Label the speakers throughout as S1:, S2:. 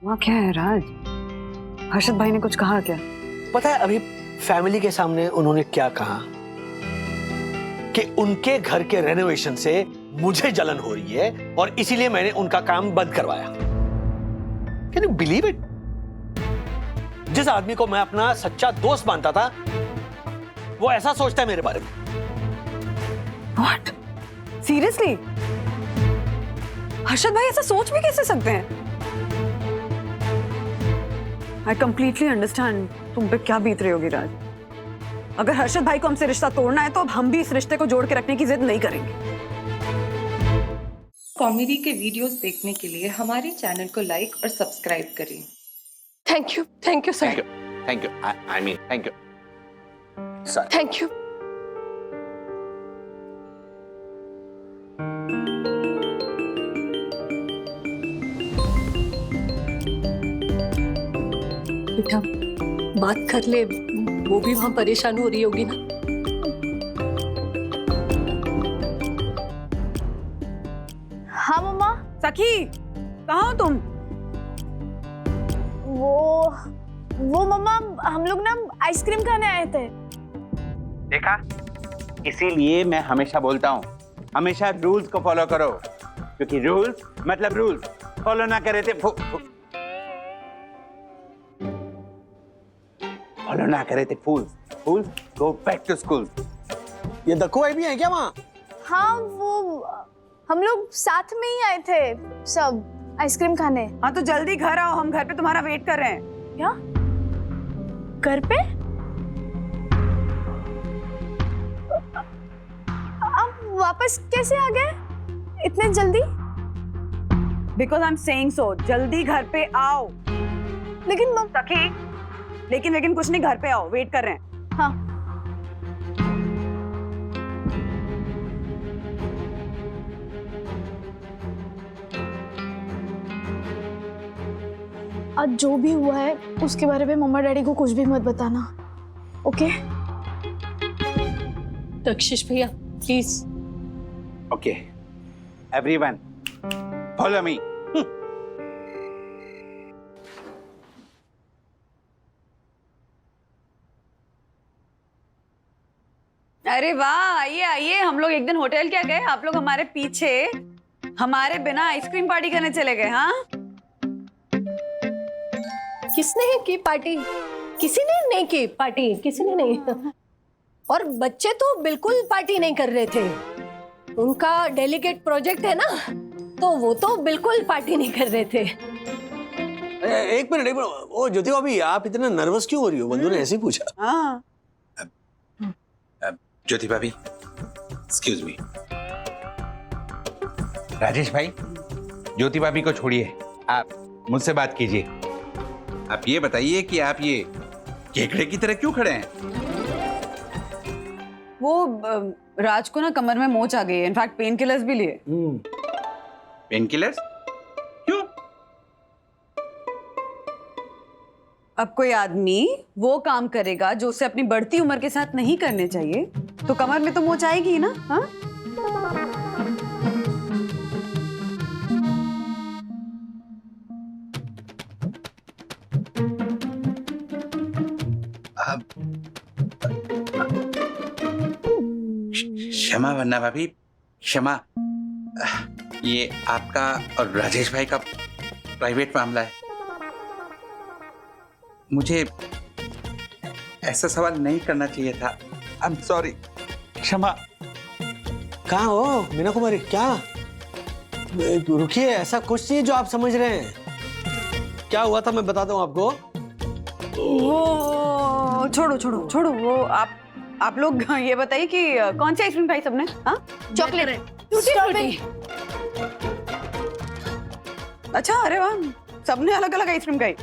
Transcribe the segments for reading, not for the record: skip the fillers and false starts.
S1: वहाँ क्या है राज? हर्षद भाई ने कुछ कहा क्या?
S2: पता है अभी फैमिली के सामने उन्होंने क्या कहा कि उनके घर के रेनोवेशन से मुझे जलन हो रही है और इसीलिए मैंने उनका काम बंद करवाया। Can you believe it? जिस आदमी को मैं अपना सच्चा दोस्त मानता था वो ऐसा सोचता है मेरे बारे में।
S1: What? Seriously? हर्षद भाई ऐसा सोच भी कैसे सकते हैं? I completely understand तुम पे क्या बीत रही होगी राज। अगर हर्षद भाई को हमसे रिश्ता तोड़ना है तो अब हम भी इस रिश्ते को जोड़ के रखने की जिद नहीं करेंगे।
S3: कॉमेडी के वीडियोस देखने के लिए हमारे चैनल को लाइक और सब्सक्राइब करें।
S4: Thank you sir.
S5: Thank you I mean thank you sir.
S4: Thank you. बेटा बात कर ले, वो भी वहां परेशान हो रही होगी ना।
S6: हाँ मम्मा।
S1: सखी कहाँ हो तुम?
S6: वो मम्मा हम लोग ना आइसक्रीम खाने आए थे।
S5: देखा, इसीलिए मैं हमेशा बोलता हूँ हमेशा रूल्स को फॉलो करो, क्योंकि रूल्स मतलब रूल्स फॉलो ना करे थे फॉलो ना करे थे फूल्स गो बैक टू स्कूल।
S2: ये दक्कू भाई भी है क्या वहाँ?
S6: हाँ वो हम लोग साथ में ही आए थे सब आइसक्रीम खाने।
S1: हाँ तो जल्दी घर आओ, हम घर पे तुम्हारा वेट कर रहे हैं।
S6: क्या? घर पे? आप वापस कैसे आ गए इतने जल्दी?
S1: Because I'm saying so, जल्दी घर पे आओ।
S6: लेकिन
S1: सखी लेकिन कुछ नहीं, घर पे आओ, वेट कर रहे हैं।
S6: हाँ आज जो भी हुआ है उसके बारे में मम्मा डैडी को कुछ भी मत बताना, ओके?
S4: दक्षिश भैया please.
S5: Okay everyone follow me.
S1: अरे वाह, आइए आइए, हम लोग एक दिन होटल क्या गए, आप लोग हमारे पीछे हमारे बिना आइसक्रीम पार्टी करने चले गए। हाँ
S4: किसने की पार्टी? किसी ने नहीं की पार्टी, किसी ने नहीं। और बच्चे तो बिल्कुल पार्टी नहीं कर रहे थे, उनका डेलीगेट प्रोजेक्ट है ना, तो वो तो बिल्कुल पार्टी नहीं कर रहे थे।
S2: एक मिनट ओ ज्योति भाभी, आप इतना नर्वस क्यों हो रही हो? बंधु ने ऐसे ही पूछा।
S1: हाँ
S5: ज्योति भाभी एक्सक्यूज मी। राजेश भाई ज्योति भाभी को छोड़िए, आप मुझसे बात कीजिए। आप ये बताइए कि आप ये केकड़े की तरह क्यों खड़े हैं?
S1: वो राज को ना कमर में मोच आ गई है, इनफैक्ट पेन किलर्स भी लिए।
S5: पेन किलर्स क्यों?
S1: अब कोई आदमी वो काम करेगा जो उसे अपनी बढ़ती उम्र के साथ नहीं करने चाहिए, तो कमर में तो मोच आएगी ही ना। हाँ
S5: क्षमा वन्ना भाभी, क्षमा। ये आपका और राजेश भाई का प्राइवेट मामला है, मुझे ऐसा सवाल नहीं करना चाहिए था। आई एम सॉरी, क्षमा।
S2: कहाँ हो मीना कुमारी? क्या रुकिए, ऐसा कुछ नहीं जो आप समझ रहे हैं। क्या हुआ था मैं बताता हूँ आपको।
S1: वो छोड़ो वो आप लोग ये बताइए कि कौन सी आइसक्रीम खाई सबने? हाँ
S6: चॉकलेट,
S4: स्ट्रॉबेरी।
S1: अच्छा, अरे वाह, सबने अलग अलग आइसक्रीम खाई।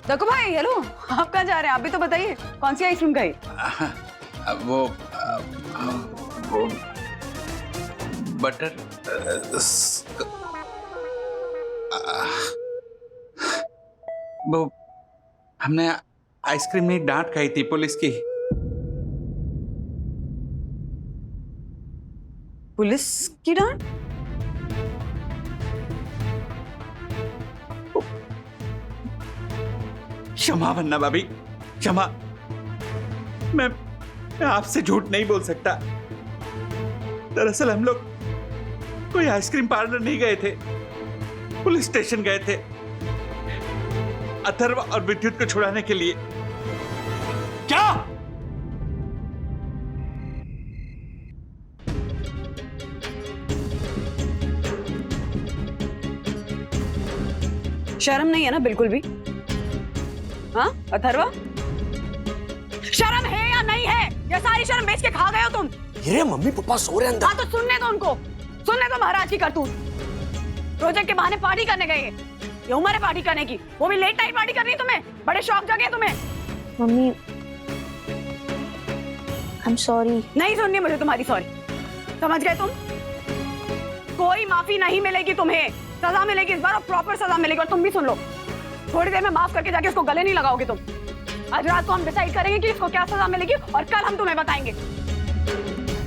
S1: दक्कू भाई हेलो, आप कहाँ जा रहे हैं? आप भी तो बताइए कौन सी आइसक्रीम खाई?
S5: वो बटर वो हमने आइसक्रीम में डांट खाई थी पुलिस की।
S1: पुलिस की डांट?
S5: क्षमा वन्ना भाभी, क्षमा। मैं आपसे झूठ नहीं बोल सकता। दरअसल हम लोग कोई आइसक्रीम पार्लर नहीं गए थे, पुलिस स्टेशन गए थे अथर्व और विद्युत को छुड़ाने के लिए।
S2: क्या?
S1: शर्म नहीं है ना बिल्कुल भी? हाँ अथर्वा, शर्म है या नहीं है? ये सारी शर्म बेच के खा गए हो तुम।
S2: ये मम्मी पापा सो रहे हैं अंदर।
S1: हाँ तो सुनने दो उनको, सुनने दो महाराज की करतूत। प्रोजेक्ट के बहाने पार्टी करने गए, ये उम्र है पार्टी करने की, वो भी लेट नाइट पार्टी करनी तुम्हें? बड़े शौक जगे तुम्हें।
S6: Mummy I'm sorry।
S1: नहीं सुननी मुझे तुम्हारी सॉरी, समझ गए तुम? कोई माफी नहीं मिलेगी तुम्हें, सजा मिलेगी इस बार, और प्रॉपर सजा मिलेगी। और तुम भी सुन लो, थोड़ी देर में माफ करके जाके उसको गले नहीं लगाओगे तुम। आज रात को हम डिसाइड करेंगे कि इसको क्या सजा मिलेगी, और कल हम तुम्हें बताएंगे।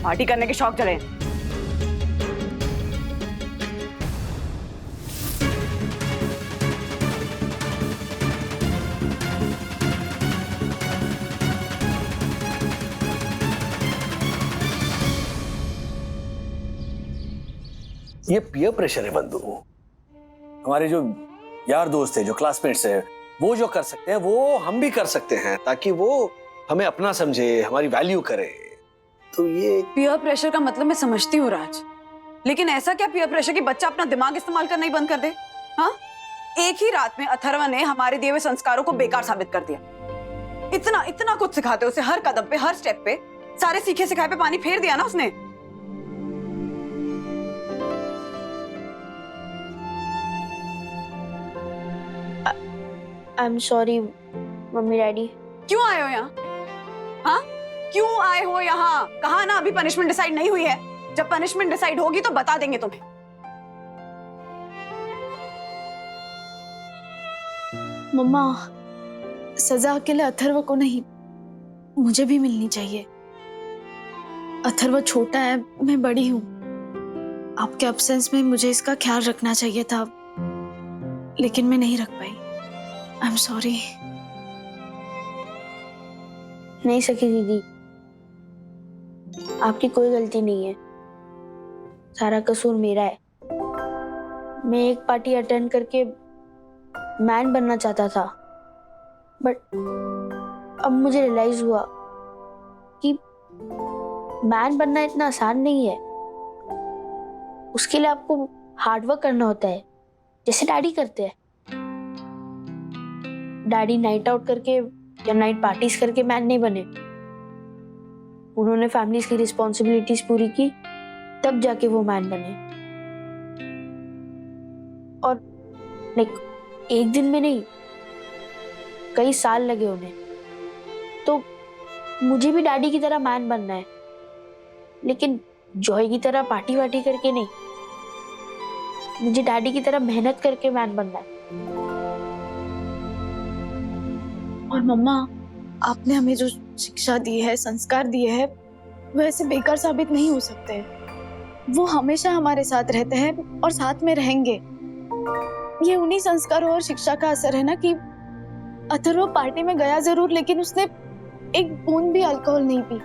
S1: पार्टी करने के शौक चले।
S2: ये पीयर प्रेशर है बंधु। हमारे जो यार दोस्त है, जो क्लासमेट्स है, वो जो कर सकते हैं वो हम भी कर सकते हैं, ताकि वो हमें अपना समझे, हमारी वैल्यू करे। तो ये
S1: पीयर प्रेशर का मतलब मैं समझती हूँ राज, लेकिन ऐसा क्या पीयर प्रेशर कि बच्चा अपना दिमाग इस्तेमाल करना ही बंद कर दे? हाँ, एक ही रात में अथर्व ने हमारे दिए हुए संस्कारों को बेकार साबित कर दिया। इतना इतना कुछ सिखाते उसे, हर कदम पे, हर स्टेप पे, सारे सीखे सिखाए पे पानी फेर दिया ना उसने।
S6: I'm sorry mummy daddy.
S1: क्यों आए हो यहाँ? हाँ, क्यों आए हो यहाँ? कहा ना अभी पनिशमेंट डिसाइड नहीं हुई है, जब पनिशमेंट डिसाइड होगी तो बता देंगे तुम्हें।
S7: मम्मा, सजा अकेले अथर्व को नहीं, मुझे भी मिलनी चाहिए। अथर्व छोटा है, मैं बड़ी हूँ। आपके एब्सेंस में मुझे इसका ख्याल रखना चाहिए था, लेकिन मैं नहीं रख पाई। I am sorry.
S6: नहीं सकी दीदी, आपकी कोई गलती नहीं है, सारा कसूर मेरा है। मैं एक पार्टी अटेंड करके मैन बनना चाहता था, बट अब मुझे रियलाइज हुआ कि मैन बनना इतना आसान नहीं है। उसके लिए आपको हार्डवर्क करना होता है, जैसे डैडी करते हैं। डैडी नाइट आउट करके या नाइट पार्टीज करके मैन नहीं बने, उन्होंने फैमिलीज की रिस्पॉन्सिबिलिटीज पूरी की, तब जाके वो मैन बने। और लाइक एक दिन में नहीं, कई साल लगे उन्हें। तो मुझे भी डैडी की तरह मैन बनना है, लेकिन जॉय की तरह पार्टी वार्टी करके नहीं। मुझे डैडी की तरह मेहनत करके मैन बनना है।
S7: और मम्मा, आपने हमें जो शिक्षा दी है, संस्कार दिए हैं, वो ऐसे बेकार साबित नहीं हो सकते। वो हमेशा हमारे साथ रहते हैं और साथ में रहेंगे। ये उन्हीं संस्कारों और शिक्षा का असर है ना कि अथर्व पार्टी में गया जरूर, लेकिन उसने एक बूंद भी अल्कोहल नहीं पी,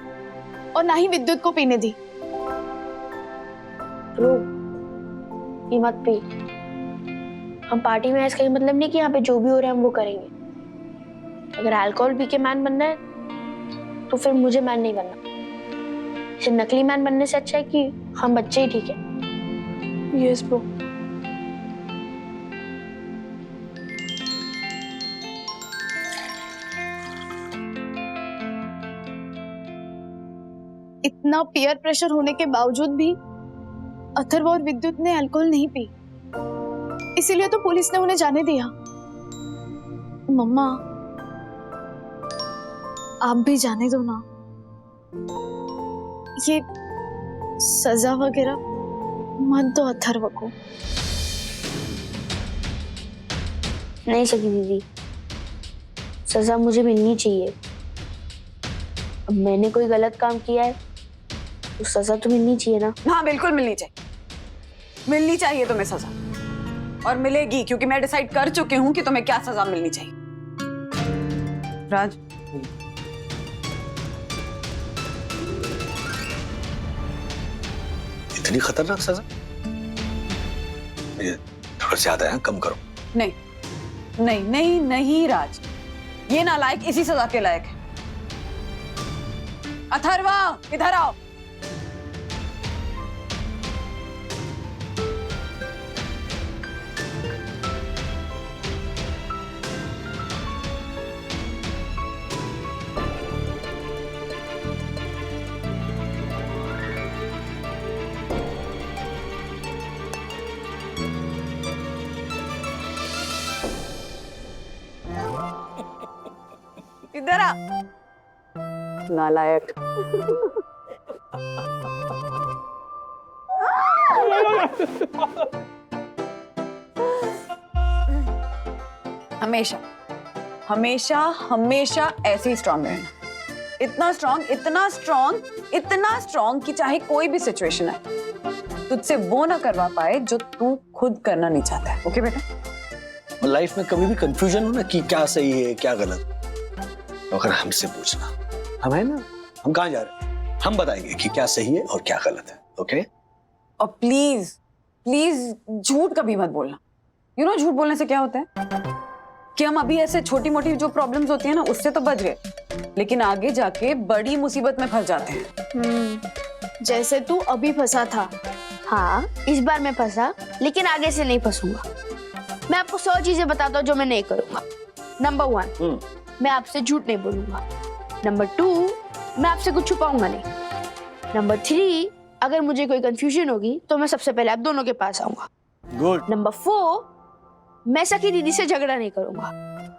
S7: और ना ही विद्युत को पीने दी।
S6: ये मत पी। हम पार्टी में इसका मतलब नहीं कि यहाँ पे जो भी हो रहा है हम वो करेंगे। अगर अल्कोहल पी के मैन बनना है तो फिर मुझे मैन नहीं बनना। इसे नकली मैन बनने से अच्छा है कि हम बच्चे ही ठीक है।
S7: Yes bro. इतना पीयर प्रेशर होने के बावजूद भी अथर्व और विद्युत ने अल्कोहल नहीं पी, इसीलिए तो पुलिस ने उन्हें जाने दिया। मम्मा, आप भी जाने दो ना। ये सजा वगैरह मत दो अथर्व को।
S6: नहीं सकी दीदी, सजा मुझे मिलनी चाहिए। अब मैंने कोई गलत काम किया है तो सजा तो मिलनी चाहिए ना।
S1: हाँ बिल्कुल मिलनी चाहिए, मिलनी चाहिए तुम्हें सजा, और मिलेगी, क्योंकि मैं डिसाइड कर चुकी हूँ कि तुम्हें क्या सजा मिलनी चाहिए। राज,
S2: इतनी खतरनाक सजा? ये थोड़ा ज्यादा है, कम करो।
S1: नहीं नहीं नहीं नहीं राज, ये नालायक इसी सजा के लायक है। अथर्वा, इधर आओ। इधर आ, नालायक। हमेशा हमेशा हमेशा ऐसे ही स्ट्रांग रहना। इतना स्ट्रांग, इतना स्ट्रांग, इतना स्ट्रांग कि चाहे कोई भी सिचुएशन आए तुझसे वो ना करवा पाए जो तू खुद करना नहीं चाहता है। ओके बेटा?
S2: और लाइफ में कभी भी कंफ्यूजन हो ना कि क्या सही है क्या गलत, तो अगर हमसे पूछना, हम है ना, हम कहाँ जा रहे हैं, हम बताएंगे कि क्या सही है और क्या गलत है। ओके?
S1: और प्लीज प्लीज झूठ कभी मत बोलना। यू नो झूठ बोलने से क्या होता है कि हम अभी ऐसे छोटी मोटी जो प्रॉब्लम्स होती है ना उससे तो बच गए, लेकिन आगे जाके बड़ी मुसीबत में फंस जाते हैं।
S7: जैसे तू अभी फंसा था।
S6: हाँ, इस बार मैं फंसा, लेकिन आगे से नहीं फंसूंगा। मैं आपको 100 चीजें बताता हूँ जो मैं नहीं करूंगा। नंबर 1, मैं आपसे झूठ नहीं बोलूंगा। नंबर 2, मैं आपसे कुछ छुपाऊंगा नहीं। नंबर 3, अगर मुझे कोई कंफ्यूजन होगी तो मैं सबसे पहले आप दोनों के पास आऊंगा।
S2: गुड।
S6: नंबर 4, मैं सखी दीदी से झगड़ा नहीं करूंगा।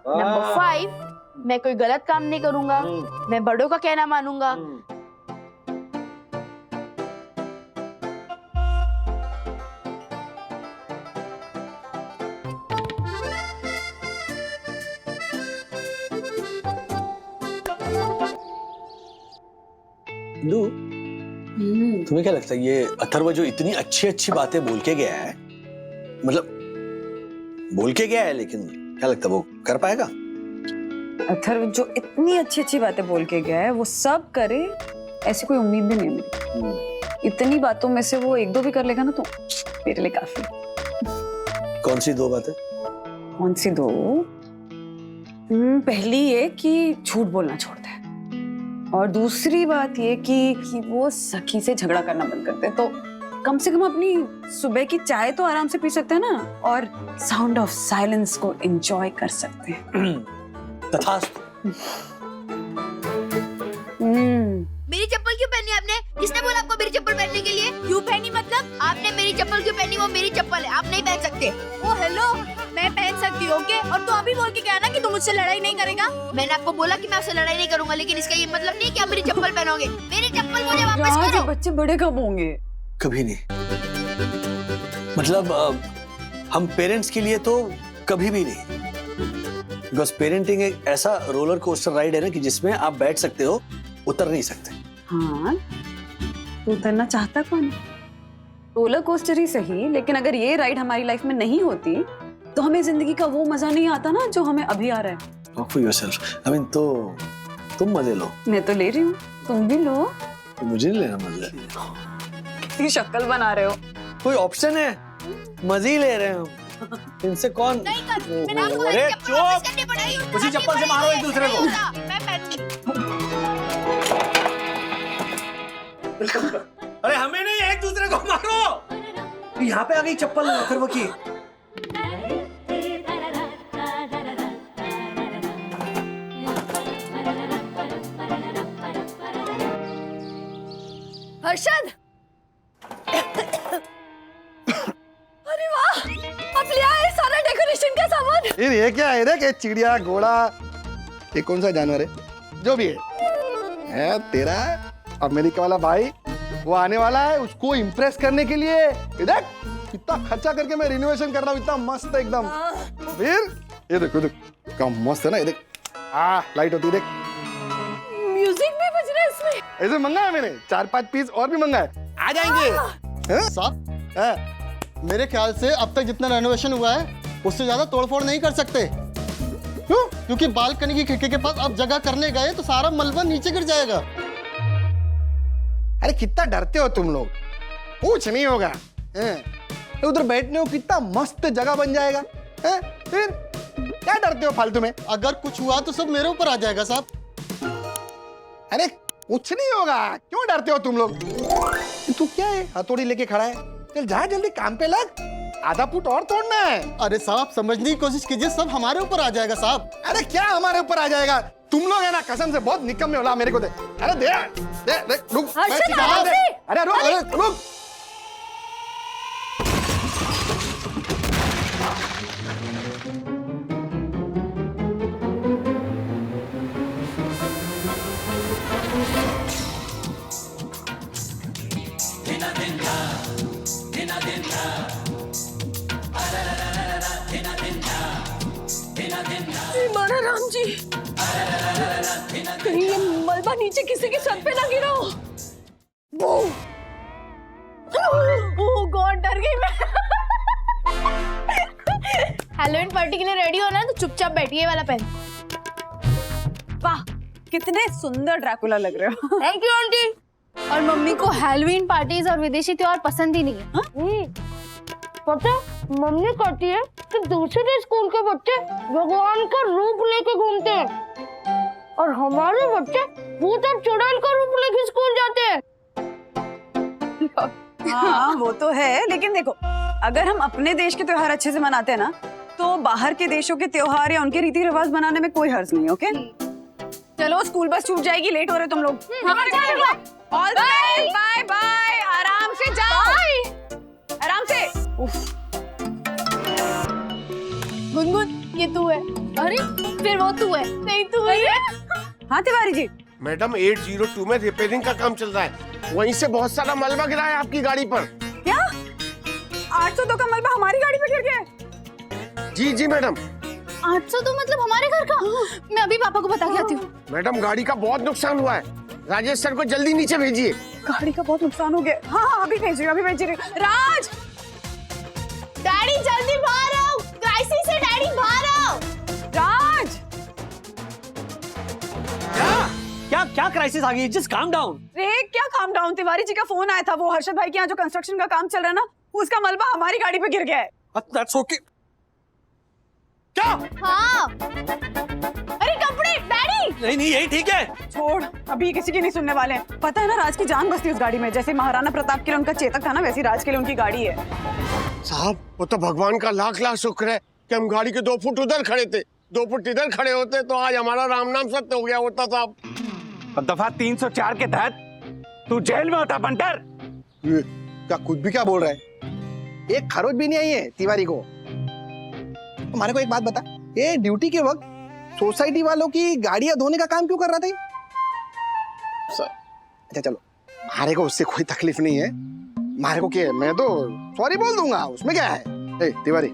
S6: नंबर 5, मैं कोई गलत काम नहीं करूंगा। मैं बड़ों का कहना मानूंगा।
S2: तुम्हें क्या लगता है ये अथर्व जो इतनी अच्छी अच्छी बातें बोल के गया है, मतलब बोल के गया है, लेकिन क्या लगता है वो कर पाएगा?
S1: अथर्व जो इतनी अच्छी अच्छी बातें बोल के गया है वो सब करे, ऐसी कोई उम्मीद भी नहीं है मेरी। इतनी बातों में से वो 1-2 भी कर लेगा ना तो मेरे लिए काफी।
S2: कौन सी 2 बातें?
S1: कौन सी 2? पहली ये कि झूठ बोलना छोड़ दे, और दूसरी बात ये कि वो सखी से झगड़ा करना बंद कर दे, तो कम से कम अपनी सुबह की चाय तो आराम से पी सकते हैं ना, और साउंड ऑफ साइलेंस को एंजॉय कर सकते हैं।
S2: तथास्तु।
S6: मेरी चप्पल क्यों पहनी आपने? किसने बोला आपको मेरी चप्पल पहनने के लिए? क्यों पहनी मतलब? आपने मेरी चप्पल क्यों पहनी? वो मेरी चप्पल है, आप नहीं पहन सकते।
S7: ओ हेलो, मैं पहन सकती हूँ ओके? और तू अभी बोल के गया ना कि तू मुझसे लड़ाई नहीं करेगा।
S6: मैंने आपको बोला कि मैं आपसे लड़ाई नहीं करूंगा, लेकिन इसका ये मतलब नहीं कि आप मेरी चप्पल पहनोगे। मेरी चप्पल मुझे वापस करो।
S1: बच्चे बड़े कब होंगे?
S2: कभी नहीं। मतलब हम पेरेंट्स के लिए तो कभी भी नहीं। बिकॉज पेरेंटिंग एक ऐसा रोलर कोस्टर राइड है ना कि जिसमें आप बैठ सकते हो, उतर नहीं सकते।
S1: हाँ, तो उतरना चाहता कौन है? रोलर कोस्टर ही सही, लेकिन अगर ये राइड हमारी लाइफ में नहीं होती तो हमें जिंदगी का वो मजा नहीं आता ना जो हमें अभी आ रहा है।
S2: Talk for yourself. I mean, तो तुम मजे लो।
S1: मैं तो ले रही हूँ, तुम भी लो।
S2: तो मुझे नहीं लेना मजे।
S1: कितनी शक्ल बना रहे हो।
S2: कोई ऑप्शन है? मजे ही ले रहे हैं हम। इनसे कौन? अरे चुप! उसी चप्पल से मारो एक दूसरे को।
S7: मैं पहनूंगी।
S2: अरे हमें नहीं, एक दूसरे को मारो। यहाँ पे आ गई चप्पल अथर्व की।
S4: हर्षद, अरे वाह, अब ले आए सारा डेकोरेशन का सामान।
S8: ये क्या है? देख, चिड़िया, घोड़ा, ये कौन सा जानवर है? जो भी है तेरा अमेरिका वाला भाई, वो आने वाला है, उसको इम्प्रेस करने के लिए। देख कितना खर्चा करके मैं रिनोवेशन कर रहा हूँ, इतना मस्त है एकदम। फिर ये देखो, देख क्या मस्त है ना, ये देख। लाइट होती है, देख।
S4: म्यूजिक भी बज रहा है इसमें।
S8: ऐसे मंगाया मैंने 4-5 पीस और भी मंगाए, आ जाएंगे।
S9: साहब, मेरे ख्याल से अब तक जितना रेनोवेशन हुआ है उससे ज्यादा तोड़फोड़ नहीं कर सकते। क्यों? क्योंकि बालकनी की खिड़की के पास आप जगह करने गए तो सारा मलबा नीचे गिर जाएगा।
S8: अरे कितना डरते हो तुम लोग, कुछ नहीं होगा। उधर बैठने को कितना मस्त जगह बन जाएगा। फिर क्या डरते हो फालतू में?
S9: अगर कुछ हुआ तो सब मेरे ऊपर आ जाएगा साहब।
S8: अरे कुछ नहीं होगा, क्यों डरते हो तुम लोग? तू क्या है हथौड़ी लेके खड़ा है? चल जा जल्दी काम पे लग, आधा फुट और तोड़ना है।
S9: अरे साहब समझने की कोशिश कीजिए, सब हमारे ऊपर आ जाएगा साहब।
S8: अरे क्या हमारे ऊपर आ जाएगा? तुम लोग है ना कसम से बहुत निकम्मे हो। मेरे को दे, अरे दे दे, दे रुक, मैं
S4: हर्षद,
S8: सिखाता दे। अरे रुक, अरे रुक।
S4: मारा राम जी, कहीं ये मलबा नीचे किसी के सर पे ना गिरा हो। ओह गॉड, डर गई मैं।
S7: हैलोवीन पार्टी के लिए रेडी होना है तो चुपचाप बैठिए वाला पहन।
S1: वाह, कितने सुंदर ड्रैकुला लग रहे हो।
S7: Thank you aunty. और मम्मी को हैलोवीन पार्टीज और विदेशी त्योहार पसंद ही नहीं है। पता मम्मी कहती है कि दूसरे स्कूल के बच्चे भगवान का रूप लेके घूमते हैं और हमारे बच्चे भूत और चुड़ैल का रूप लेके स्कूल जाते हैं।
S1: हाँ वो तो है, लेकिन देखो अगर हम अपने देश के त्योहार अच्छे से मनाते हैं ना, तो बाहर के देशों के त्योहार या उनके रीति रिवाज मनाने में कोई हर्ज नहीं। ओके चलो, स्कूल बस छूट जाएगी, लेट हो रहे तुम लोग। All the best, bye bye, आराम से जाओ, आराम से।
S7: गुनगुन ये तू है। अरे फिर वो तू है। नहीं तू है।
S1: हाँ तिवारी जी,
S10: मैडम 802 में रिपेयरिंग का काम चल रहा है, वहीं से बहुत सारा मलबा गिरा है आपकी गाड़ी पर।
S1: क्या 802 का मलबा हमारी गाड़ी पे गिर गया?
S10: जी जी मैडम।
S7: 802 मतलब हमारे घर का? मैं अभी पापा को बता के आती हूँ।
S10: मैडम गाड़ी का बहुत नुकसान हुआ है, राजेश सर को जल्दी नीचे भेजिए।
S1: गाड़ी का बहुत नुकसान हो गया। हाँ हाँ अभी भेज रही हूँ, अभी भेज रही हूँ। राज,
S7: डैडी जल्दी बाहर आओ, क्राइसिस है डैडी, बाहर आओ।
S1: राज,
S2: क्या क्या क्राइसिस आ गई? Just calm down.
S1: रे क्या काम डाउन? तिवारी जी का फोन आया था, वो हर्षद भाई के यहाँ जो कंस्ट्रक्शन का काम चल रहा है ना, उसका मलबा हमारी गाड़ी पे गिर गया है।
S2: That's okay. क्या?
S7: हाँ अरे कपड़े डैडी।
S2: नहीं नहीं यही ठीक है।
S1: छोड़, अभी किसी की नहीं सुनने वाले हैं। पता है ना राज की जान बसती उस गाड़ी में, जैसे महाराणा प्रताप के लिए उनका चेतक था ना, वैसी राज के लिए उनकी गाड़ी है।
S10: साहब वो तो भगवान का लाख लाख शुक्र है कि हम गाड़ी के 2 फुट उधर खड़े थे, 2 फुट इधर खड़े होते तो आज हमारा राम नाम सत्य हो गया होता साहब।
S5: दफा 304 के तहत तू जेल में होता बंटर।
S8: क्या खुद भी क्या बोल रहा है? एक खरोच भी नहीं आई है तिवारी को। हमारे को एक बात बता, ये ड्यूटी के वक्त सोसाइटी वालों की गाड़ियां धोने का काम क्यों कर रहा था? अच्छा चलो, हमारे को उससे कोई तकलीफ नहीं है। हमारे को क्या है, मैं तो सॉरी बोल दूंगा, उसमें क्या है। ए तिवारी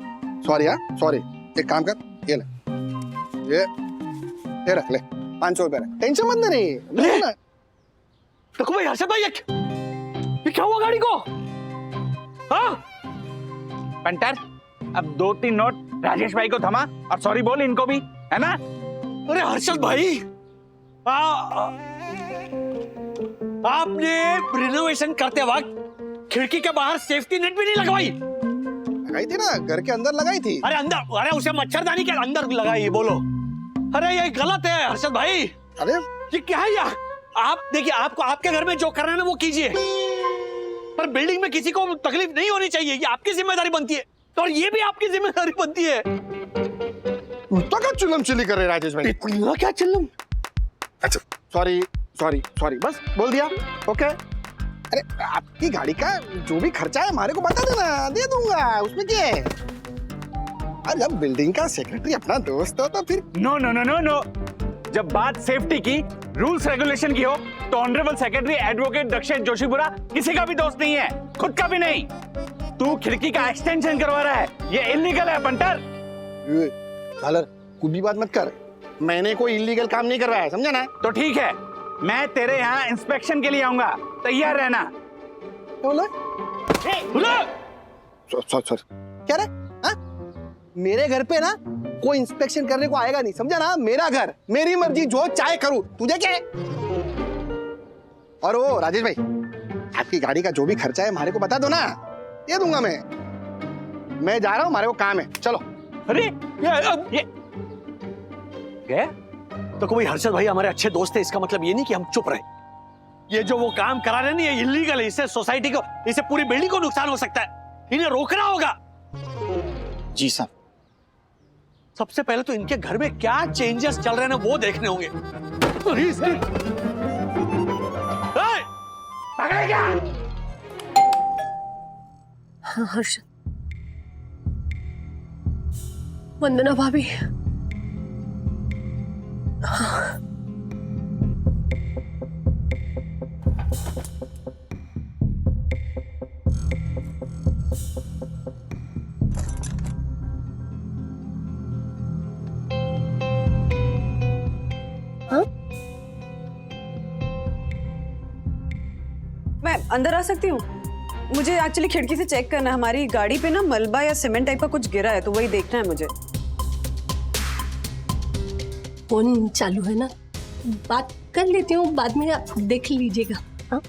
S8: सॉरी। हाँ सॉरी। एक काम कर, ये ले, ये रख ले, 500 रुपए रख, टेंशन मत ना रही।
S2: देखो भाई हर्षद भाई, ये क्या हुआ गाड़ी को? हाँ
S5: बंटर, अब 2-3 नोट राजेश भाई को थमा और सॉरी बोल इनको भी, है ना?
S2: अरे हर्षद भाई, आपने रिनोवेशन करते वक्त खिड़की के बाहर सेफ्टी नेट भी नहीं लगवाई?
S8: लगाई थी ना, घर के अंदर लगाई थी।
S2: अरे अंदर, अरे उसे मच्छरदानी के अंदर लगाई, बोलो। अरे ये गलत है हर्षद भाई।
S8: अरे
S2: ये क्या है यार? आप देखिए, आपको आपके घर में जो करना है ना वो कीजिए, पर बिल्डिंग में किसी को तकलीफ नहीं होनी चाहिए, ये आपकी जिम्मेदारी बनती है, और ये भी आपकी जिम्मेदारी बनती है।
S8: तो क्या चुलम चिल्ली कर रहे राजेश भाई?
S2: इतना क्या चुलम?
S8: अच्छा सॉरी सॉरी सॉरी, बस बोल दिया, ओके। अरे आपकी गाड़ी का जो भी खर्चा है हमारे को बता देना, दे दूंगा, उसमें क्या है। अरे जब बिल्डिंग का सेक्रेटरी अपना दोस्त हो तो फिर
S5: no no no no no, जब बात सेफ्टी की, रूल्स रेगुलेशन की हो तो honourable secretary advocate Dakshesh Joshipura किसी का भी दोस्त नहीं है, खुद का भी नहीं। तू खिड़की का एक्सटेंशन करवा रहा है, ये इलीगल है बंटर।
S8: झालर कुछ भी बात मत कर, मैंने कोई इलीगल काम नहीं करवाया, समझा ना?
S5: तो ठीक है, मैं तेरे यहाँ इंस्पेक्शन के लिए आऊंगा, तैयार रहना।
S8: बोला
S2: बोलो।
S8: क्या रे? हाँ? मेरे घर पे ना कोई इंस्पेक्शन करने को आएगा नहीं, समझा ना? मेरा घर, मेरी मर्जी, जो चाहे करूं, तुझे क्या है? और वो राजेश भाई, आपकी गाड़ी का जो भी खर्चा है हमारे को बता दो ना, दे दूंगा मैं जा रहा हूँ, हमारे को काम है, चलो।
S2: अरे ये गए तो कोई हर्षद भाई हमारे अच्छे दोस्त है, इसका मतलब ये नहीं कि हम चुप रहे। ये जो वो काम करा रहे हैं ये इलीगल है, इससे सोसाइटी को, इससे पूरी बिल्डिंग को नुकसान हो सकता है, इन्हें रोकना होगा।
S5: जी साहब।
S2: सबसे पहले तो इनके घर में क्या चेंजेस चल रहे हैं ना वो देखने होंगे। पकड़े क्या?
S4: हाँ हर्ष, वंदना भाभी। हाँ।
S1: मैं अंदर आ सकती हूँ? मुझे एक्चुअली खिड़की से चेक करना है, हमारी गाड़ी पे ना मलबा या सीमेंट टाइप का कुछ गिरा है, तो वही देखना है मुझे।
S4: फोन चालू है ना, बात कर लेती हूँ, बाद में आप देख लीजिएगा। हाँ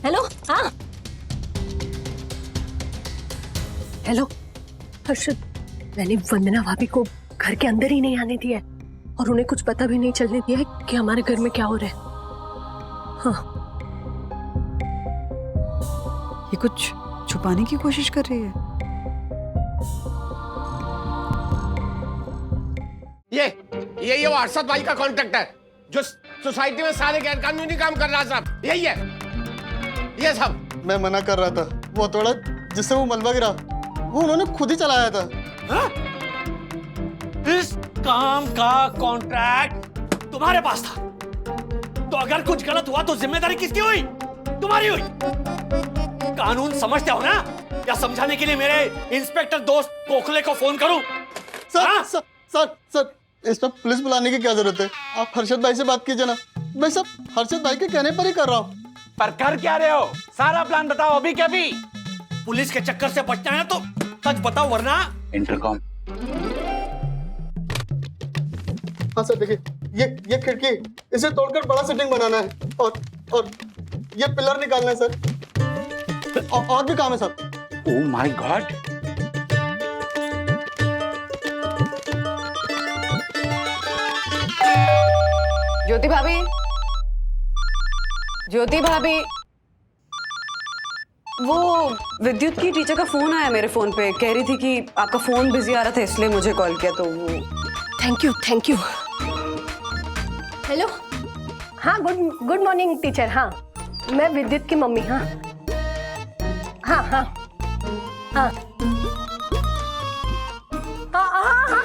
S4: हेलो, हाँ हेलो हर्षद, मैंने वंदना भाभी को घर के अंदर ही नहीं आने दिया है और उन्हें कुछ पता भी नहीं चलने दिया है कि हमारे घर में क्या हो रहा है। हाँ,
S11: ये कुछ छुपाने की कोशिश कर रही है।
S10: ये वो अरशद भाई का कॉन्ट्रैक्ट है जो सोसाइटी में सारे गैर कानूनी काम कर रहा है साहब, यही है ये सब।
S9: मैं मना कर रहा था, वो थोड़ा जिससे वो मलबा गिरा वो उन्होंने खुद ही चलाया था।
S2: हाँ? इस काम का कॉन्ट्रैक्ट तुम्हारे पास था, तो अगर कुछ गलत हुआ तो जिम्मेदारी किसकी हुई? तुम्हारी हुई। कानून समझते हो ना, या समझाने के लिए मेरे इंस्पेक्टर दोस्त कोखले को फोन करूं?
S9: सर,
S2: हाँ?
S9: सर इस पर पुलिस बुलाने की क्या जरूरत है? आप हर्षद भाई से बात कीजिए ना, मैं सब हर्षद भाई के कहने पर ही कर रहा हूँ।
S2: पर कर क्या रहे हो? सारा प्लान बताओ अभी के अभी। पुलिस के चक्कर से बचना है तो सच बताओ, वरना
S5: इंटरकॉम।
S9: हाँ सर, देखिए ये खिड़की, इसे तोड़कर बड़ा सेटिंग बनाना है और ये पिलर निकालना है सर, और भी काम है sir.
S5: Oh my God.
S1: Jyoti भाभी, ज्योति भाभी, वो विद्युत की टीचर का फोन आया मेरे फोन पे, कह रही थी कि आपका फोन बिजी आ रहा था इसलिए मुझे कॉल किया। तो वो
S4: थैंक यू। हेलो, हाँ गुड मॉर्निंग टीचर। हाँ मैं विद्युत की मम्मी। हाँ हाँ हाँ हाँ हाँ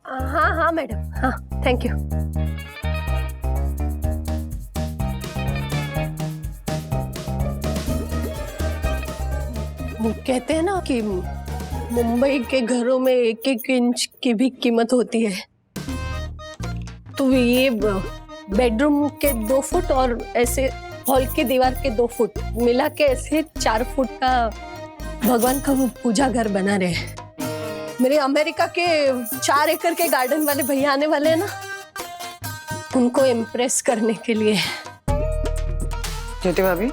S4: हाँ हाँ मैडम, हाँ थैंक यू। वो कहते हैं ना कि मुंबई के घरों में 1-1 इंच की भी कीमत होती है, तो ये बेडरूम के 2 फुट और ऐसे हॉल की दीवार के 2 फुट मिला के ऐसे 4 फुट का भगवान का पूजा घर बना रहे हैं। मेरे अमेरिका के 4 एकड़ के गार्डन वाले भैया आने वाले हैं ना, उनको इम्प्रेस करने के लिए।
S1: ज्योति भाभी,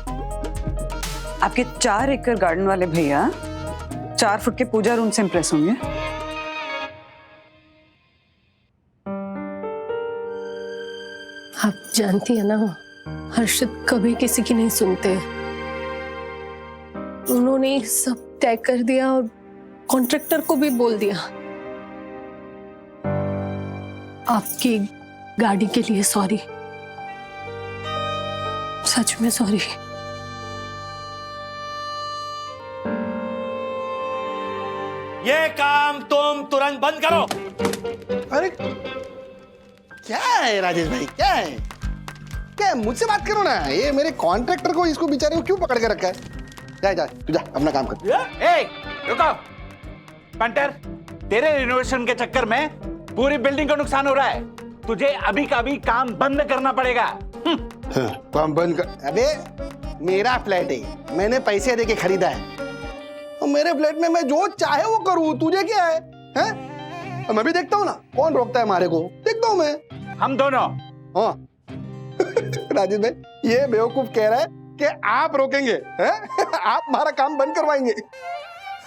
S1: आपके 4 एकड़ गार्डन वाले भैया 4 फुट के पूजा रूम से इम्प्रेस होंगे?
S4: आप जानती है ना, हर्षद कभी किसी की नहीं सुनते। उन्होंने सब तय कर दिया और कॉन्ट्रैक्टर को भी बोल दिया। आपकी गाड़ी के लिए सॉरी, सच में सॉरी।
S2: ये काम तुम तुरंत बंद करो।
S8: अरे क्या है राजेश भाई, क्या है? क्या है? मुझसे बात करो ना। ये मेरे कॉन्ट्रैक्टर को, इसको बेचारे को क्यों पकड़ के रखा है? जा तू जा अपना काम कर।
S5: ए, रुको पंटर, तेरे रिनोवेशन के चक्कर में पूरी बिल्डिंग को नुकसान हो रहा है। तुझे अभी का अभी काम बंद करना पड़ेगा।
S8: काम बंद कर। अबे मेरा फ्लैट है, मैंने पैसे देके खरीदा है, और मेरे फ्लैट में मैं जो चाहे वो करूं, तुझे क्या है? हैं? मैं भी देखता हूँ ना, कौन रोकता है हमारे को, देखता हूँ मैं।
S5: हम दोनों।
S8: हाँ राजेश भाई, ये बेवकूफ कह रहा है कि आप रोकेंगे, हैं? आप हमारा काम बंद करवाएंगे।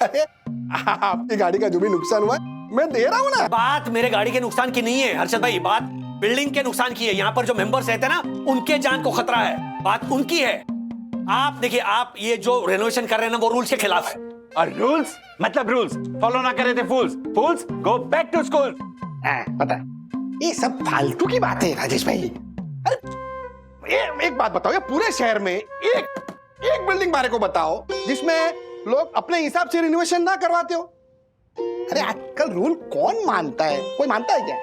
S8: अरे आपकी गाड़ी का जो भी नुकसान हुआ मैं दे रहा हूँ ना।
S2: बात मेरे गाड़ी के नुकसान की नहीं है हर्षद भाई, बात बिल्डिंग के नुकसान की है। यहाँ पर जो मेंबर्स रहते हैं ना, उनके जान को खतरा है, बात उनकी है। आप देखिए, आप ये जो रेनोवेशन कर रहे हैं ना, वो रूल्स के खिलाफ है।
S5: और रूल्स मतलब रूल्स फॉलो ना करे थे फूल्स। फूल्स गो बैक टू स्कूल।
S8: पता है ये सब फालतू की बात है राजेश भाई। अरे एक बात बताओ, ये पूरे शहर में एक बिल्डिंग बारे को बताओ जिसमें लोग अपने हिसाब से रिनोवेशन ना करवाते हो। अरे आजकल रूल कौन मानता है? कोई मानता है क्या?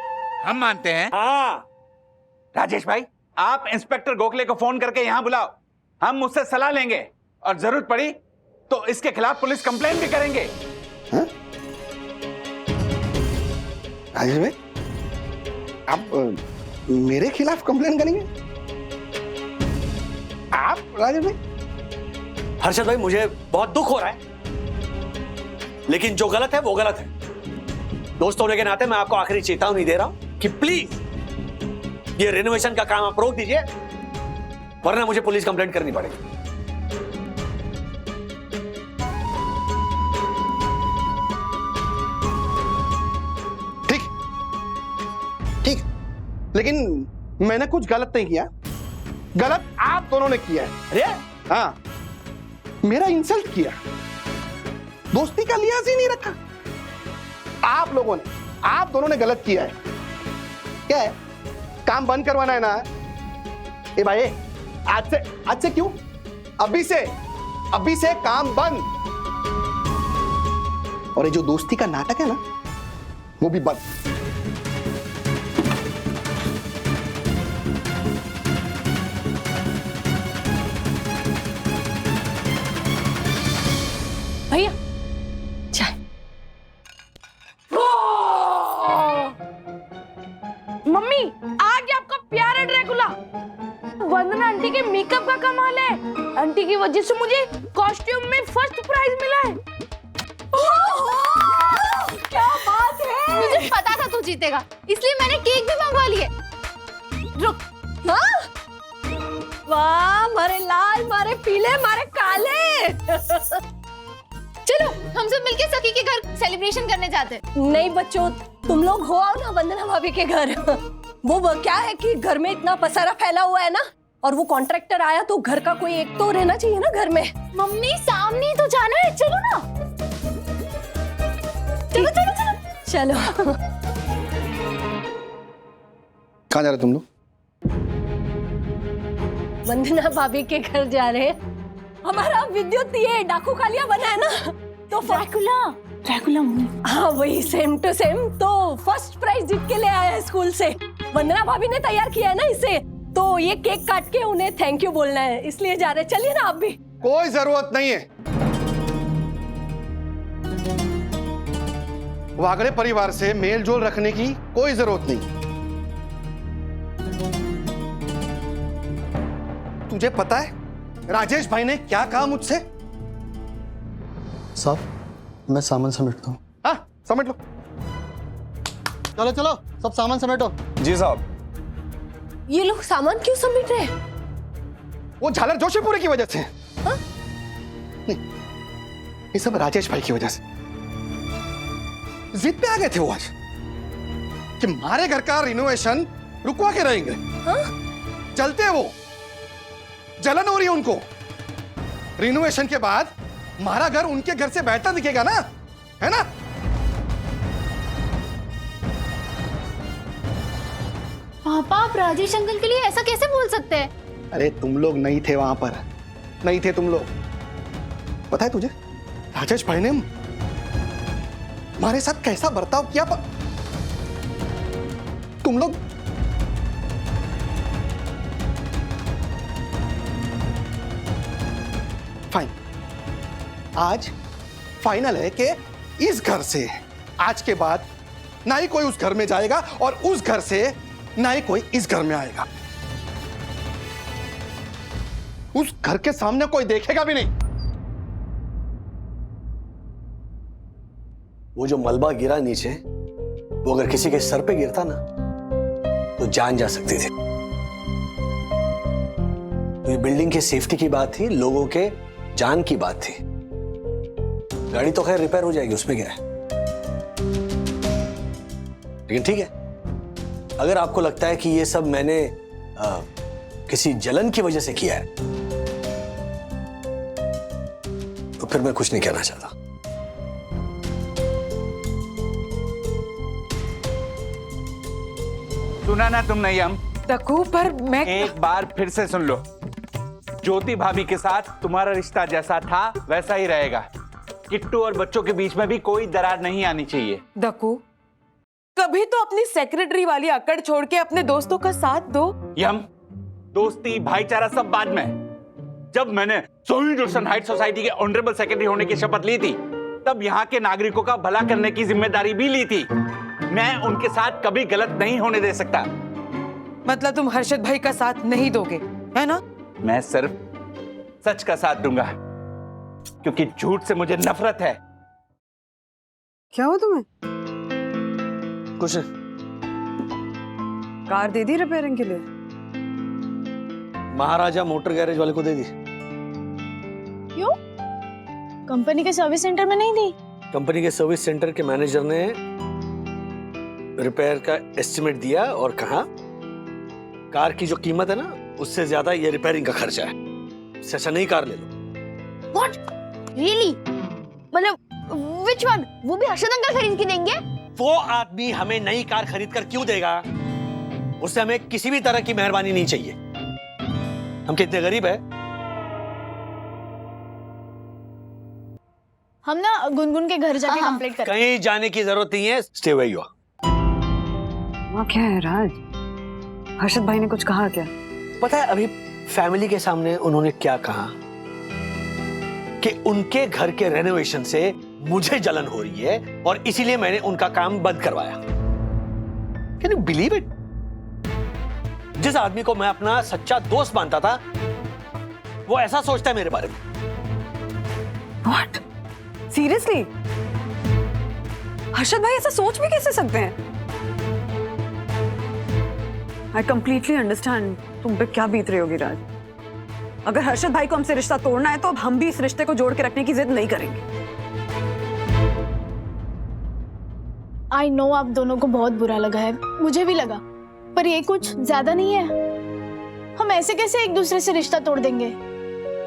S5: हम मानते हैं।
S2: हाँ
S5: राजेश भाई, आप इंस्पेक्टर गोखले को फोन करके यहाँ बुलाओ, हम मुझसे सलाह लेंगे और जरूरत पड़ी तो इसके खिलाफ पुलिस कंप्लेंट भी करेंगे।
S8: हाँ? राजेश भाई, आप मेरे खिलाफ कंप्लेंट करेंगे? आप राजेश भाई?
S2: हर्षद भाई, मुझे बहुत दुख हो रहा है, लेकिन जो गलत है वो गलत है। दोस्त होने के नाते मैं आपको आखिरी चेतावनी दे रहा हूं कि प्लीज ये रेनोवेशन का काम आप रोक दीजिए, वरना मुझे पुलिस कंप्लेंट करनी पड़ेगी।
S8: ठीक, लेकिन मैंने कुछ गलत नहीं किया, गलत आप दोनों ने किया है।
S2: अरे
S8: हाँ, मेरा इंसल्ट किया, दोस्ती का लिहाज ही नहीं रखा। आप लोगों ने, आप दोनों ने गलत किया है। क्या है? काम बंद करवाना है ना? ए भाई, आज से क्यों? अभी से काम बंद। और ये जो दोस्ती का नाटक है ना, वो भी बंद।
S4: भैया चाय।
S1: मम्मी, आ गया आपका प्यारा ड्रैकुला। वंदना आंटी के मेकअप का कमाल है। आंटी की वजह से मुझे कॉस्ट्यूम में फर्स्ट प्राइज मिला है।
S4: क्या बात है!
S12: मुझे पता था तू जीतेगा, इसलिए मैंने केक भी मंगवा लिए।
S4: रुक। हाँ? वाह, मारे लाल, मारे पीले, मारे काले।
S12: चलो हम सब मिलके सखी के घर सेलिब्रेशन करने जाते हैं।
S4: नहीं बच्चों, तुम लोग हो आओ ना वंदना भाभी के घर। वो क्या है कि घर में इतना पसारा फैला हुआ है ना, और वो कॉन्ट्रैक्टर आया तो घर का कोई एक तो रहना चाहिए ना घर में।
S12: मम्मी सामने ही तो जाना है, चलो ना। चलो चलो चलो
S4: चलो।
S8: कहाँ जा रहे तुम लोग?
S4: वंदना भाभी के घर जा रहे हैं। हमारा विद्युत ये डाकू कालिया बना है ना, तो ड्रैकुला हाँ वही सेम टू सेम। तो फर्स्ट प्राइज जीत के ले आया है स्कूल से। वंदना भाभी ने तैयार किया है ना इसे, तो ये केक काट के उन्हें थैंक यू बोलना है, इसलिए जा रहे। चलिए ना आप भी।
S8: कोई जरूरत नहीं है, वागड़े परिवार से मेल जोल रखने की कोई जरूरत नहीं। तुझे पता है राजेश भाई ने क्या कहा मुझसे?
S9: साहब, मैं सामान समेटता हूँ।
S8: हाँ, समेट लो।
S9: चलो चलो, सब सामान समेटो।
S5: जी साहब।
S4: ये लोग सामान क्यों समेट रहे हैं?
S8: वो झालर जोशीपुरी की वजह से।
S4: हाँ?
S8: नहीं, ये सब राजेश भाई की वजह से। जिद पे आ गए थे वो आज कि हमारे घर का रिनोवेशन रुकवा के रहेंगे।
S4: हाँ?
S8: चलते हैं वो, जलन हो रही है उनको। रिनोवेशन के बाद हमारा घर उनके घर से बेहतर दिखेगा ना, है ना?
S12: पापा, आप राजेश अंकल के लिए ऐसा कैसे बोल सकते हैं?
S8: अरे तुम लोग नहीं थे वहां पर, नहीं थे तुम लोग। पता है तुझे राजेश भाई ने हमारे साथ कैसा बर्ताव किया? तुम लोग फाइन, आज फाइनल है कि इस घर से आज के बाद ना ही कोई उस घर में जाएगा और उस घर से ना ही कोई इस घर में आएगा। उस घर के सामने कोई देखेगा भी नहीं।
S2: वो जो मलबा गिरा नीचे, वो अगर किसी के सर पे गिरता ना तो जान जा सकती थी। तो ये बिल्डिंग की सेफ्टी की बात थी, लोगों के जान की बात थी। गाड़ी तो खैर रिपेयर हो जाएगी, उसमें क्या है। लेकिन ठीक है, अगर आपको लगता है कि ये सब मैंने किसी जलन की वजह से किया है तो फिर मैं कुछ नहीं कहना चाहता।
S5: सुना ना तुमने यम?
S13: दक्कू, पर मैं
S5: एक बार फिर से सुन लो। ज्योति भाभी के साथ तुम्हारा रिश्ता जैसा था वैसा ही रहेगा। किट्टू और बच्चों के बीच में भी कोई दरार नहीं आनी चाहिए।
S13: दक्कू, कभी तो अपनी सेक्रेटरी वाली अकड़ छोड़ के अपने दोस्तों का साथ दो।
S5: यम, दोस्ती भाईचारा सब बाद में। जब मैंने सोनी रोशन हाइट सोसाइटी के ऑनरेबल सेक्रेटरी होने की शपथ ली थी, तब यहाँ के नागरिकों का भला करने की जिम्मेदारी भी ली थी। मैं उनके साथ कभी गलत नहीं होने दे सकता।
S13: मतलब तुम हर्षद भाई का साथ नहीं दोगे, है ना?
S5: मैं सिर्फ सच का साथ दूंगा, क्योंकि झूठ से मुझे नफरत है।
S11: क्या हुआ तुम्हें?
S2: कुछ नहीं।
S11: कार दे दी रिपेयरिंग के लिए?
S2: महाराजा मोटर गैरेज वाले को दे दी।
S7: क्यों? कंपनी के सर्विस सेंटर में नहीं दी?
S2: कंपनी के सर्विस सेंटर के मैनेजर ने रिपेयर का एस्टिमेट दिया और कहा कार की जो कीमत है ना, उससे ज्यादा ये रिपेयरिंग का खर्चा है। इससे अच्छा नहीं कार ले लो।
S6: What? Really? मतलब which one? वो भी हर्षद अंकल खरीद के देंगे?
S2: वो आदमी हमें नई कार खरीद कर क्यों देगा? उससे हमें किसी भी तरह की मेहरबानी नहीं चाहिए। हम कितने गरीब है।
S7: हम ना गुनगुन के घर जाके कंप्लेंट करें।
S2: कहीं जाने की जरूरत नहीं है, स्टे वेयर यू आर।
S11: वहाँ क्या है राज? हर्षद भाई ने कुछ कहा क्या?
S2: पता है अभी फैमिली के सामने उन्होंने क्या कहा कि उनके घर के रेनोवेशन से मुझे जलन हो रही है और इसीलिए मैंने उनका काम बंद करवाया। Can you believe it? जिस आदमी को मैं अपना सच्चा दोस्त मानता था, वो ऐसा सोचता है मेरे बारे में।
S11: What? Seriously? हर्षद भाई ऐसा सोच भी कैसे सकते हैं? I completely understand तुम पे क्या बीत रही होगी राज। अगर हर्षद भाई को हमसे रिश्ता तोड़ना है तो अब हम भी इस रिश्ते को जोड़ के रखने की जिद नहीं करेंगे।
S7: आई नो आप दोनों को बहुत बुरा लगा है, मुझे भी लगा, पर ये कुछ ज्यादा नहीं है। हम ऐसे कैसे एक दूसरे से रिश्ता तोड़ देंगे?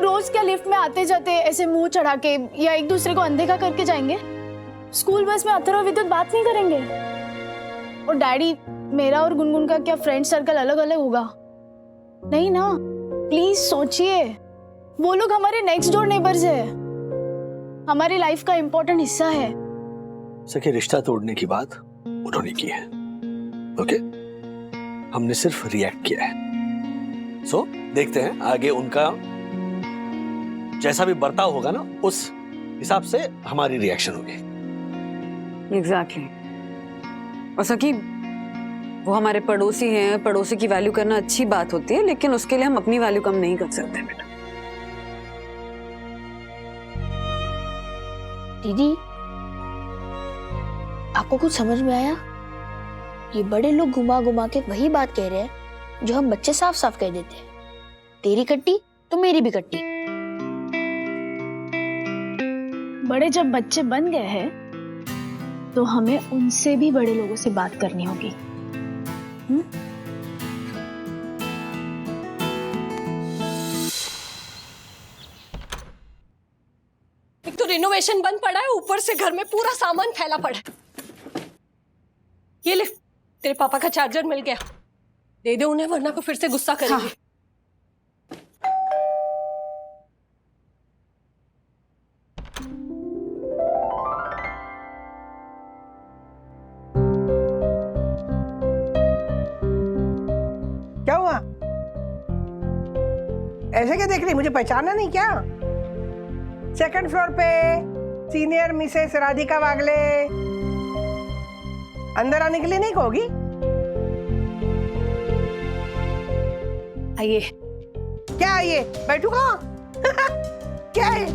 S7: रोज क्या लिफ्ट में आते जाते ऐसे मुंह चढ़ा के या एक दूसरे को अनदेखा करके जाएंगे? स्कूल बस में अथर्व और विद्युत बात नहीं करेंगे? और डैडी, मेरा और गुनगुन का क्या फ्रेंड सर्कल अलग अलग होगा? नहीं ना। प्लीज सोचिए, वो लोग हमारे नेक्स्ट डोर नेबर्स है, हमारी लाइफ का इंपॉर्टेंट हिस्सा है।
S2: सके रिश्ता तोड़ने की बात उन्होंने की है, ओके? हमने सिर्फ रिएक्ट किया है। सो देखते हैं आगे उनका जैसा भी बर्ताव होगा ना, उस हिसाब से हमारी रिएक्शन होगी।
S11: एग्जैक्टली। और सकी, वो हमारे पड़ोसी हैं, पड़ोसी की वैल्यू करना अच्छी बात होती है, लेकिन उसके लिए हम अपनी वैल्यू कम नहीं कर सकते बेटा।
S6: दीदी, आपको कुछ समझ में आया? ये बड़े लोग घुमा घुमा के वही बात कह रहे हैं जो हम बच्चे साफ साफ कह देते हैं। तेरी कट्टी तो मेरी भी कट्टी।
S7: बड़े जब बच्चे बन गए हैं तो हमें उनसे भी बड़े लोगों से बात करनी होगी।
S4: एक तो रिनोवेशन बंद पड़ा है, ऊपर से घर में पूरा सामान फैला पड़ा है। ये ले, तेरे पापा का चार्जर मिल गया, दे दे उन्हें, वरना को फिर से गुस्सा करेंगे। हाँ।
S14: क्या हुआ? ऐसे क्या देख रही? मुझे पहचाना नहीं क्या? सेकंड फ्लोर पे सीनियर मिसेस राधिका वागले। अंदर आने के लिए नहीं कहोगी?
S4: आइए।
S14: क्या कहाँ ये? बैठू कहाँ? क्या है?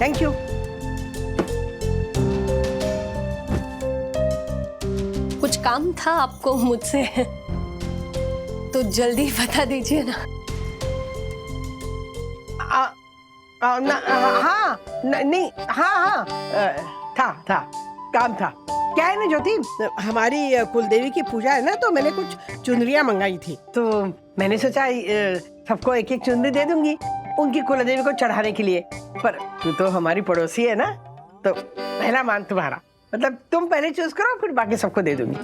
S14: Thank you.
S4: कुछ काम था आपको मुझसे, तो जल्दी बता दीजिए ना।
S14: हाँ नहीं, हाँ था काम था। क्या है ना ज्योति, हमारी कुलदेवी की पूजा है ना, तो मैंने कुछ चुनरियाँ मंगाई थी, तो मैंने सोचा सबको एक एक चुनरी दे दूंगी उनकी कुलदेवी को चढ़ाने के लिए। पर तू तो हमारी पड़ोसी है ना, तो पहला मान तुम्हारा, मतलब तुम पहले चूज करो, फिर बाकी सबको दे दूंगी।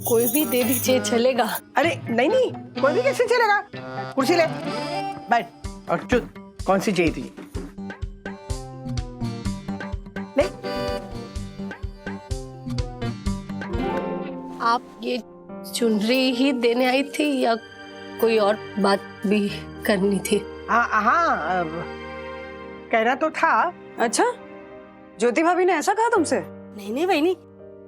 S4: कोई भी दे दीजिए चलेगा।
S14: अरे नहीं, कोई भी कैसे चलेगा? कुर्सी ले, बैठ और चुन, कौन सी चाहिए तुझे? ले।
S4: आप ये चुनरी ही देने आई थी या कोई और बात भी करनी थी?
S14: हाँ, कहना तो था।
S11: अच्छा, ज्योति भाभी ने ऐसा कहा तुमसे?
S15: नहीं बहनी,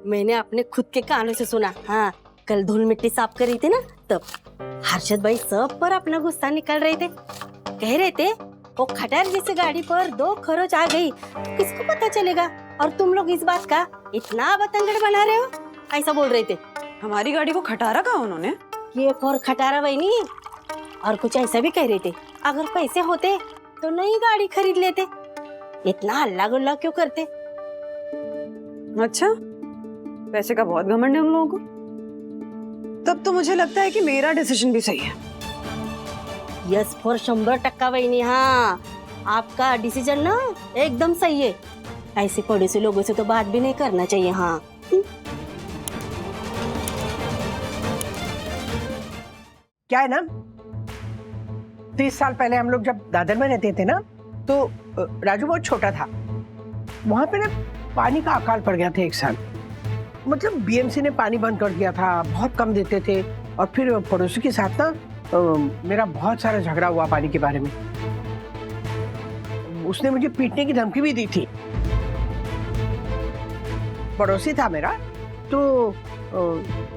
S15: मैंने अपने खुद के कानों से सुना। हाँ, कल धूल मिट्टी साफ कर रही थी ना, तब हर्षद भाई सब पर अपना गुस्सा निकल रहे थे। कह रहे थे वो खटार जैसे गाड़ी पर 2 खरोच आ गई, किसको पता चलेगा, और तुम लोग इस बात का इतना बतंगड़ बना रहे हो, ऐसा बोल रहे थे।
S11: हमारी गाड़ी को खटारा कहा उन्होंने?
S15: ये और खटारा बहनी, और कुछ ऐसा भी कह रहे थे, अगर पैसे होते तो नई गाड़ी खरीद लेते, इतना हल्ला गुल्ला क्यों करते।
S11: अच्छा, पैसे का बहुत घमंड है उन लोगों को। तब तो मुझे लगता है कि मेरा डिसीजन भी सही है।
S15: यस फॉर 100% बहनी। हाँ, आपका डिसीजन ना एकदम सही है। ऐसे पड़ोसी लोगों से तो बात भी नहीं करना चाहिए। हाँ,
S14: क्या है ना, 30 साल पहले हम लोग जब दादर में रहते थे ना, तो राजू बहुत छोटा था। वहां पे ना पानी का अकाल पड़ गया था एक साल, मतलब बीएमसी ने पानी बंद कर दिया था, बहुत कम देते थे। और फिर पड़ोसी के साथ ना मेरा बहुत सारा झगड़ा हुआ पानी के बारे में। उसने मुझे पीटने की धमकी भी दी थी। पड़ोसी था मेरा, तो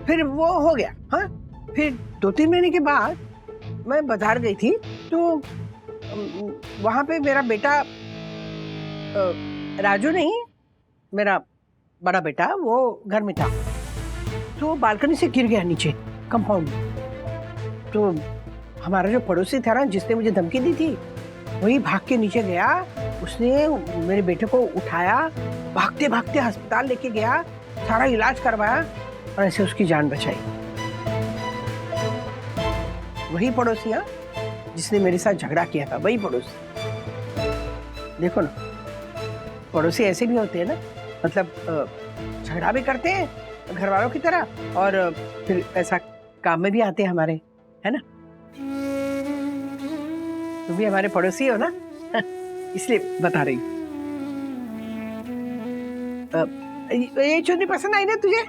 S14: फिर वो हो गया। हाँ, फिर 2-3 महीने के बाद मैं बाजार गई थी, तो वहां पे मेरा बेटा, राजू नहीं, मेरा बड़ा बेटा, वो घर में था, तो बालकनी से गिर गया नीचे कंपाउंड में। तो हमारा जो पड़ोसी था ना, जिसने मुझे धमकी दी थी, वही भाग के नीचे गया। उसने मेरे बेटे को उठाया, भागते भागते अस्पताल लेके गया, सारा इलाज करवाया और ऐसे उसकी जान बचाई। वही पड़ोसी, हाँ, जिसने मेरे साथ झगड़ा किया था, वही पड़ोसी। देखो ना, पड़ोसी ऐसे भी होते हैं ना, मतलब झगड़ा भी करते हैं घर वालों की तरह, और फिर ऐसा काम में भी आते हैं हमारे, है ना। तुम भी हमारे पड़ोसी हो ना, इसलिए बता रही हूँ। ये चुन्नी पसंद आई ना तुझे?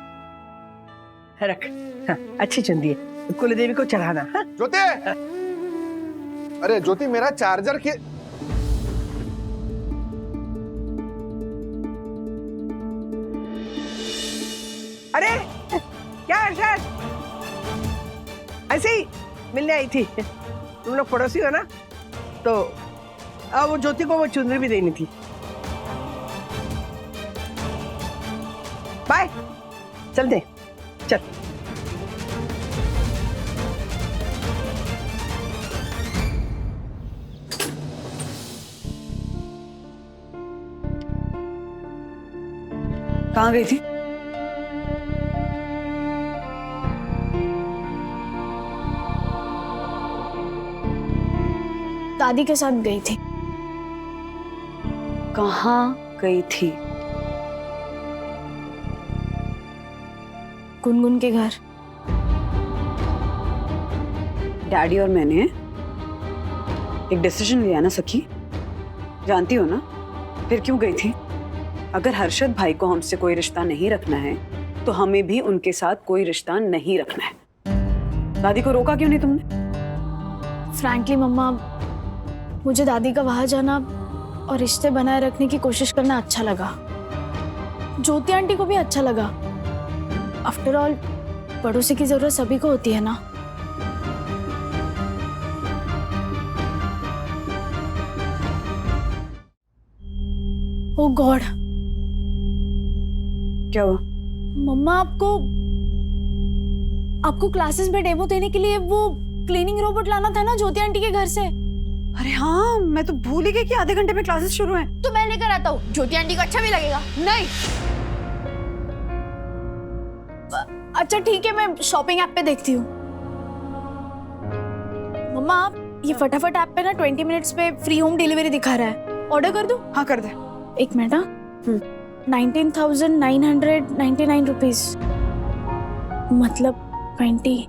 S14: रख, हाँ, अच्छी चुन्नी है, कुलदेवी को चढ़ाना। हाँ?
S8: ज्योति, अरे ज्योति, मेरा चार्जर के
S14: अरे क्या हर्षद, ऐसे ही मिलने आई थी। तुम लोग पड़ोसी हो ना, तो वो ज्योति को वो चुनरी भी देनी थी। बाय, चलते, चल।
S11: कहाँ गई थी?
S7: दादी के साथ गई थी।
S11: कहाँ गई थी?
S7: गुनगुन के घर।
S11: डैडी और मैंने एक डिसीजन लिया ना सखी, जानती हो ना, फिर क्यों गई थी? अगर हर्षद भाई को हमसे कोई रिश्ता नहीं रखना है, तो हमें भी उनके साथ कोई रिश्ता नहीं रखना है। दादी को रोका क्यों नहीं तुमने?
S7: फ्रैंकली मम्मा, मुझे दादी का वहां जाना और रिश्ते बनाए रखने की कोशिश करना अच्छा लगा। ज्योति आंटी को भी अच्छा लगा। आफ्टर ऑल पड़ोसी की जरूरत सभी को होती है ना। ओ गॉड,
S11: क्या हुआ?
S7: मम्मा आपको क्लासेस में डेमो देने के लिए वो क्लीनिंग रोबोट लाना था ना ज्योति आंटी के घर से।
S11: अरे हाँ, मैं तो भूल ही गई कि आधे घंटे में क्लासेस शुरू हैं।
S7: तो मैं लेकर आता हूँ, ज्योति आंटी को अच्छा भी लगेगा।
S11: नहीं,
S7: अच्छा ठीक है, मैं शॉपिंग ऐप पे देखती हूँ। मम्मा आप ये फटाफट ऐप पे ना 20 मिनट्स पे फ्री होम डिलीवरी दिखा रहा है, ऑर्डर कर दूँ?
S11: हाँ कर दे।
S7: एक मिनट। 19,999 रुपीज, मतलब 20।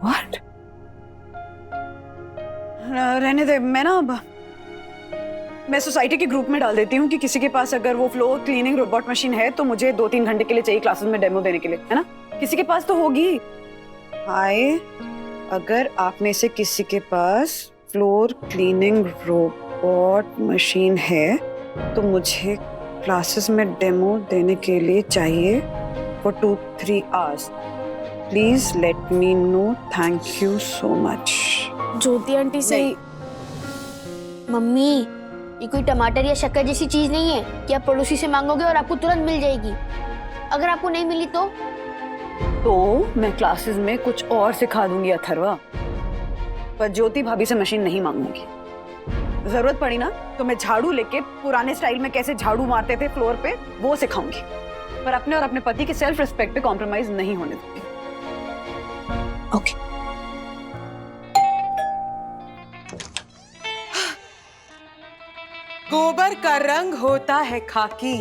S11: What? रहने दे, मैं सोसाइटी के ग्रुप में डाल देती हूँ कि किसी के पास अगर वो फ्लोर क्लीनिंग रोबोट मशीन है तो मुझे 2-3 घंटे के लिए चाहिए क्लासेस में डेमो देने के लिए, है ना? किसी के पास तो होगी। हाय, अगर आप में से किसी के पास फ्लोर क्लीनिंग रोबोट मशीन है तो मुझे क्लासेस में डेमो देने के लिए चाहिए for 2-3 hours. Please let me know, thank you so much.
S7: Jyoti aunty से
S6: मम्मी, ये कोई टमाटर या शक्कर जैसी चीज नहीं है कि आप पड़ोसी से मांगोगे और आपको तुरंत मिल जाएगी। अगर आपको नहीं मिली तो
S11: मैं क्लासेस में कुछ और सिखा दूंगी अथर्वा, पर ज्योति भाभी से मशीन नहीं मांगूंगी। जरूरत पड़ी ना तो मैं झाड़ू लेके पुराने स्टाइल में कैसे झाड़ू मारते थे फ्लोर पे वो सिखाऊंगी, पर अपने और अपने पति के सेल्फ रिस्पेक्ट पे कॉम्प्रोमाइज नहीं होने दूंगी।
S7: ओके।
S13: गोबर का रंग होता है खाकी,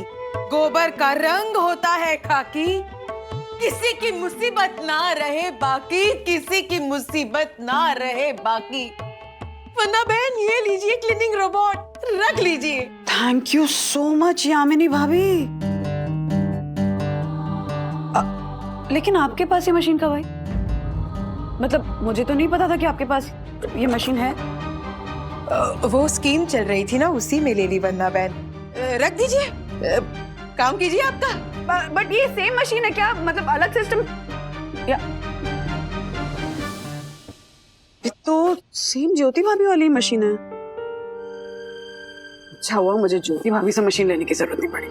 S13: गोबर का रंग होता है खाकी। किसी की मुसीबत ना रहे बाकी, किसी की मुसीबत ना रहे बाकी। वरना बहन ये लीजिए क्लीनिंग रोबोट, रख लीजिए।
S11: Thank you so much Yamini भाभी। लेकिन आपके पास ये मशीन कब आई? मतलब मुझे तो नहीं पता था कि आपके पास ये मशीन है।
S13: वो स्कीम चल रही थी ना, उसी में ले ली वंदना बहन। रख दीजिए, काम कीजिए आपका।
S11: बट ये सेम मशीन है क्या? मतलब अलग सिस्टम या ये तो सेम ज्योति भाभी वाली मशीन है। अच्छा हुआ मुझे ज्योति भाभी से मशीन लेने की जरूरत नहीं पड़ी।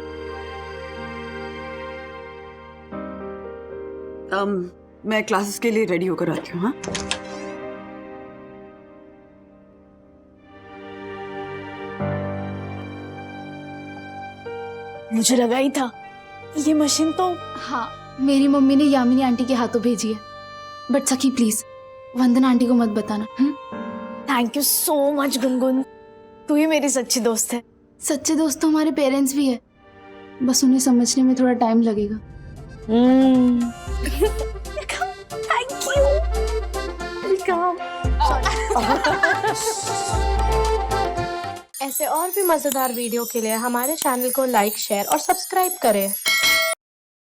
S11: मैं क्लासेस के लिए रेडी होकर आती हूँ। हाँ,
S7: मुझे लगा ही था ये मशीन तो।
S16: हाँ, मेरी मम्मी ने यामिनी आंटी के हाथों भेजी है। बट सखी प्लीज वंदना आंटी को मत बताना।
S7: Thank you so much Gungun, तू ही मेरी सच्ची दोस्त है।
S16: सच्चे दोस्त तो हमारे पेरेंट्स भी है, बस उन्हें समझने में थोड़ा टाइम लगेगा।
S7: Thank you. वेलकम।
S15: ऐसे और भी मजेदार वीडियो के लिए हमारे चैनल को लाइक, शेयर और सब्सक्राइब करें।